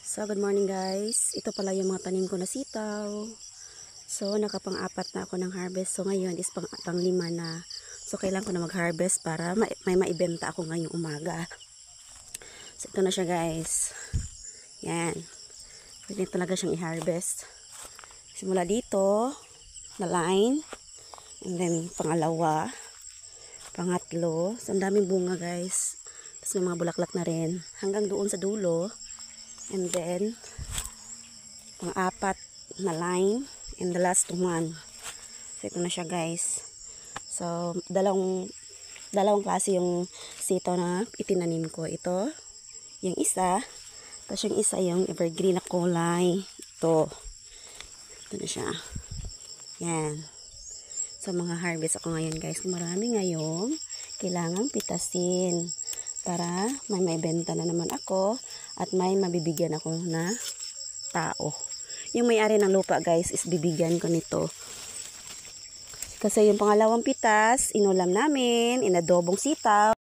So, good morning guys. Ito pala yung mga tanim ko na sitaw. So, nakapang-apat na ako ng harvest. So, ngayon is pang-lima na. So, kailangan ko na mag-harvest para may maibenta ako ngayong umaga. So, ito na siya guys. Yan. Pwede talaga siyang i-harvest. Simula dito, na line. And then, pangalawa. Pangatlo. So, ang daming bunga guys. Tapos may mga bulaklak na rin. Hanggang doon sa dulo. And then, pang-apat na line. And the last one. So, ito na siya guys. So, dalawang klase yung sitaw na itinanim ko. Ito, yung isa. Tapos yung isa yung evergreen na kulay. Ito. Ito na siya. Yan. So, mga harvest ako ngayon guys. Marami ngayong kailangang pitasin. Para may maibenta na naman ako at may mabibigyan ako na tao. Yung may-ari ng lupa guys is bibigyan ko nito. Kasi yung pangalawang pitas, inulam namin, inadobong sitaw.